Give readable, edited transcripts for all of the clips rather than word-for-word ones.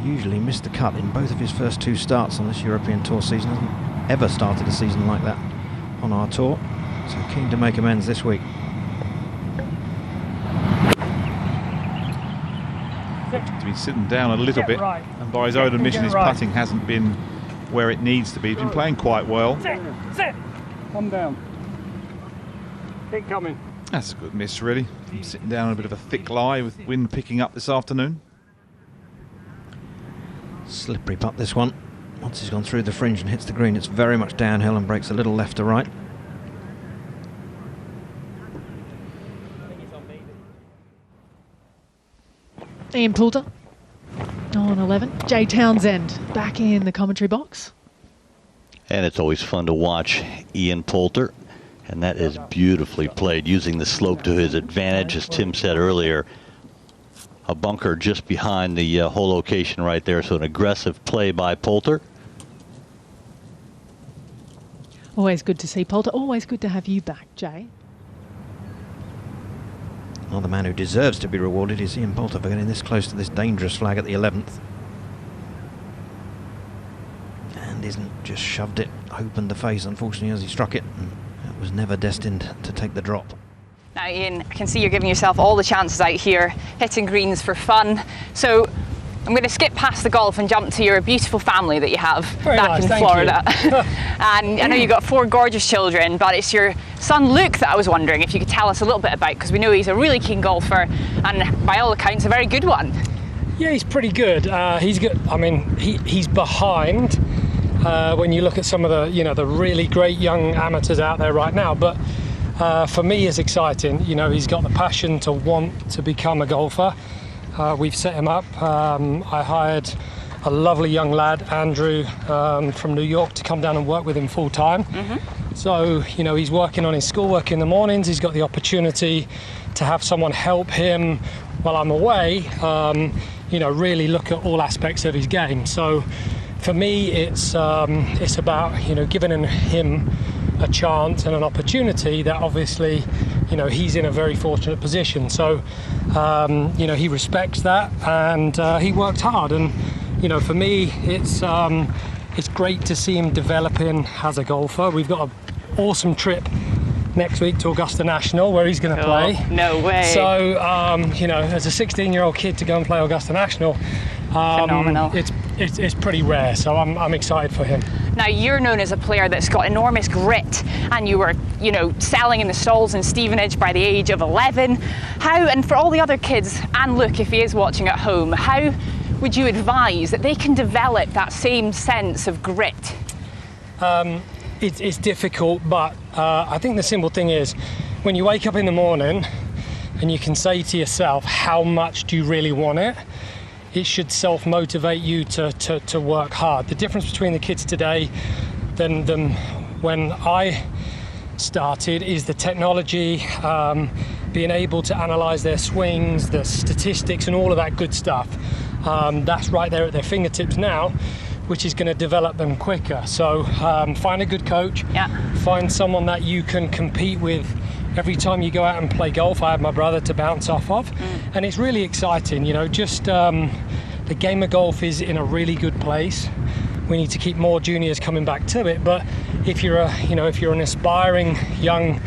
usually missed the cut in both of his first 2 starts on this European Tour season. Hasn't ever started a season like that on our tour. So keen to make amends this week. To be sitting down a little bit, and by his own admission, his putting hasn't been where it needs to be. He's been playing quite well. Sit. Come down. Keep coming. That's a good miss, really. From sitting down on a bit of a thick lie with wind picking up this afternoon. Slippery putt, this one. Once he's gone through the fringe and hits the green, it's very much downhill and breaks a little left to right. Ian Poulter on 11. Jay Townsend back in the commentary box. And it's always fun to watch Ian Poulter. And that is beautifully played, using the slope to his advantage, as Tim said earlier. A bunker just behind the hole location right there, so an aggressive play by Poulter. Always good to see Poulter. Always good to have you back, Jay. Well, the man who deserves to be rewarded is Ian Poulter for getting this close to this dangerous flag at the 11th. And isn't just shoved it, opened the face, unfortunately, as he struck it. And it was never destined to take the drop. Now, Ian, I can see you're giving yourself all the chances out here, hitting greens for fun. So I'm going to skip past the golf and jump to your beautiful family that you have back in Florida. And I know you've got 4 gorgeous children, but it's your son Luke that I was wondering if you could tell us a little bit about, because we know he's a really keen golfer and by all accounts a very good one. Yeah, he's pretty good. He's good. I mean, he's behind when you look at some of the, the really great young amateurs out there right now. But for me, it's exciting. He's got the passion to want to become a golfer. We've set him up. I hired a lovely young lad, Andrew, from New York, to come down and work with him full time. So, he's working on his schoolwork in the mornings. He's got the opportunity to have someone help him while I'm away, really look at all aspects of his game. So for me, it's about, giving him a chance and an opportunity that obviously, he's in a very fortunate position. So, he respects that, and he worked hard. And, for me, it's great to see him developing as a golfer. We've got an awesome trip next week to Augusta National, where he's going to play. No way. So, as a 16-year-old kid to go and play Augusta National, phenomenal. It's pretty rare. So I'm excited for him. Now, you're known as a player that's got enormous grit, and you were, selling in the stalls in Stevenage by the age of 11. How, and for all the other kids, and Luke, if he is watching at home, how would you advise that they can develop that same sense of grit? It's difficult, but I think the simple thing is, when you wake up in the morning and you can say to yourself, how much do you really want it? It should self-motivate you to work hard. The difference between the kids today than when I started is the technology, being able to analyse their swings, the statistics and all of that good stuff. That's right there at their fingertips now, which is going to develop them quicker. So find a good coach, find someone that you can compete with every time you go out and play golf. I have my brother to bounce off of, and it's really exciting. The game of golf is in a really good place. We need to keep more juniors coming back to it. But if you're an aspiring young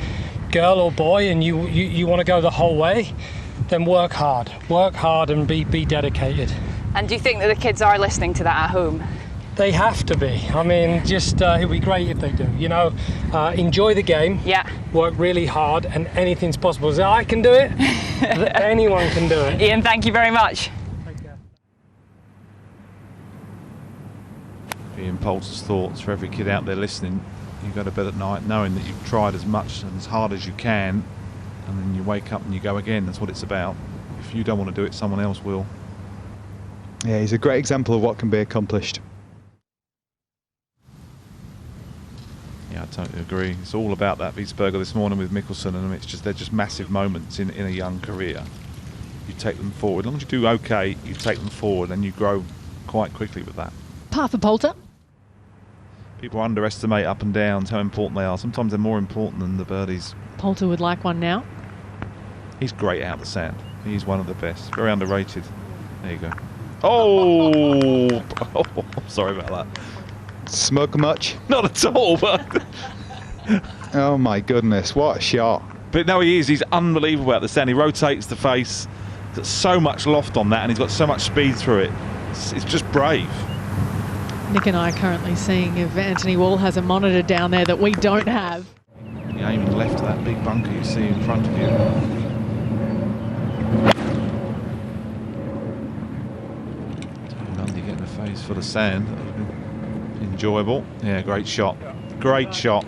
girl or boy and you want to go the whole way, then work hard and be dedicated. And do you think that the kids are listening to that at home? They have to be. I mean, it'd be great if they do. Enjoy the game. Yeah. Work really hard, and anything's possible. So I can do it. Anyone can do it. Ian, thank you very much. Take care. Ian Poulter's thoughts for every kid out there listening. You go to bed at night knowing that you've tried as much and as hard as you can, and then you wake up and you go again. That's what it's about. If you don't want to do it, someone else will. Yeah, he's a great example of what can be accomplished. Yeah, I totally agree. It's all about that Wiesberger this morning with Mickelson, and they're just massive moments in a young career. You take them forward. As long as you do okay, you take them forward, and you grow quite quickly with that. Par for Poulter. People underestimate up and downs, how important they are. Sometimes they're more important than the birdies. Poulter would like one now. He's great out the sand. He's one of the best. Very underrated. There you go. Oh, sorry about that. Smoke much? Not at all, but... Oh my goodness, what a shot. But no, he is. He's unbelievable at the stand. He rotates the face. He's got so much loft on that, and he's got so much speed through it. It's just brave. Nick and I are currently seeing if Anthony Wall has a monitor down there that we don't have. You're aiming left of that big bunker you see in front of you. Lundy getting a face full of sand. That would have been enjoyable. Yeah, great shot. Great shot.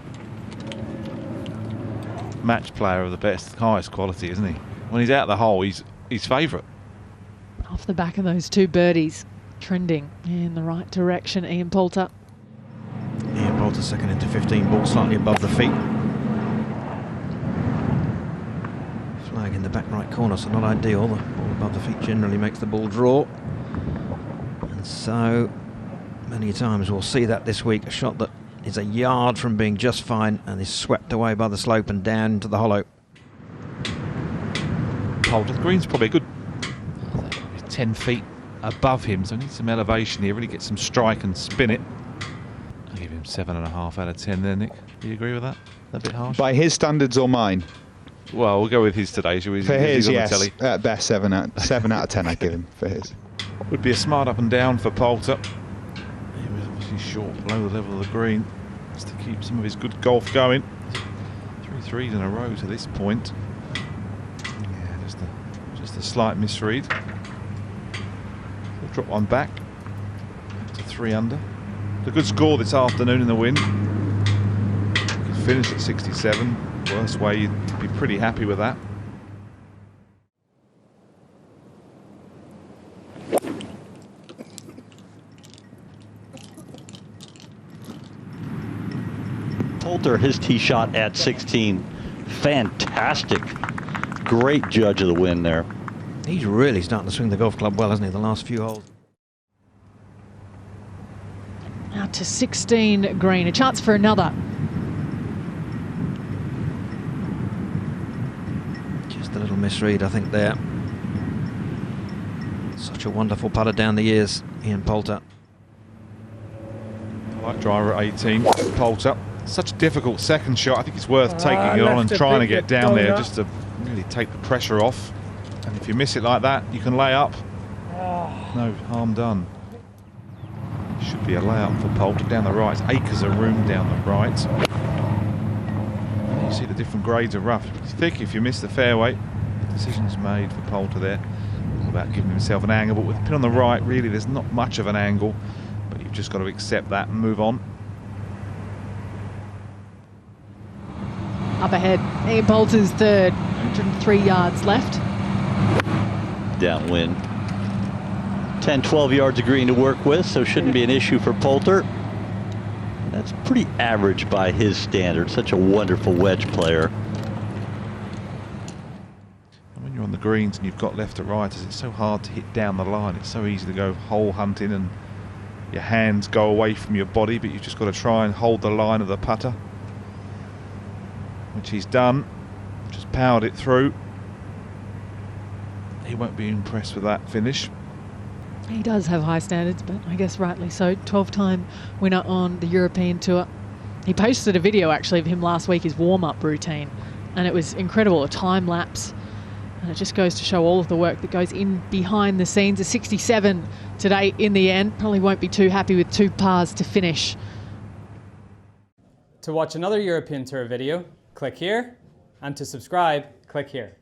Match player of the best, highest quality, isn't he? When he's out of the hole, he's favourite. Off the back of those two birdies, trending in the right direction, Ian Poulter. Ian Poulter second into 15, ball slightly above the feet. Flag in the back right corner, so not ideal. The ball above the feet generally makes the ball draw. And so many times we'll see that this week, a shot that is a yard from being just fine and is swept away by the slope and down into the hollow. Poulter, the green's probably a good 10 feet above him, so he needs some elevation here, really get some strike and spin it. I'll give him 7.5 out of 10 there, Nick. Do you agree with that? A bit harsh? By his standards or mine? Well, we'll go with his today, shall we? For his, yes. At best, 7 out of 10 I'd give him for his. Would be a smart up and down for Poulter. He was obviously short below the level of the green, just to keep some of his good golf going. 3 threes in a row to this point. Yeah, just a slight misread. We'll drop one back to 3 under. It's a good score this afternoon in the wind. Could finish at 67. Worst way, you'd be pretty happy with that. Poulter, his tee shot at 16. Fantastic. Great judge of the wind there. He's really starting to swing the golf club well, hasn't he, the last few holes? Out to 16 green, a chance for another. Just a little misread, I think, there. Such a wonderful putter down the years, Ian Poulter. I like driver at 18, Poulter. Such a difficult second shot. I think it's worth taking it on and trying to get down there just to really take the pressure off. And if you miss it like that, you can lay up. No harm done. Should be a layup for Poulter down the right. It's acres of room down the right. You see the different grades of rough. It's thick if you miss the fairway. The decision's made for Poulter there. All about giving himself an angle, but with the pin on the right, really there's not much of an angle. But you've just got to accept that and move on. Up ahead, Ian Poulter's third, 103 yards left. Downwind. 10, 12 yards of green to work with, so shouldn't be an issue for Poulter. That's pretty average by his standards. Such a wonderful wedge player. And when you're on the greens and you've got left to right, it's so hard to hit down the line. It's so easy to go hole hunting and your hands go away from your body, but you've just got to try and hold the line of the putter, which he's done. Just powered it through. He won't be impressed with that finish. He does have high standards, but I guess rightly so. 12-time winner on the European Tour. He posted a video actually of him last week, his warm-up routine, and it was incredible, a time lapse. And it just goes to show all of the work that goes in behind the scenes. A 67 today in the end. Probably won't be too happy with 2 pars to finish. To watch another European Tour video, click here, and to subscribe, click here.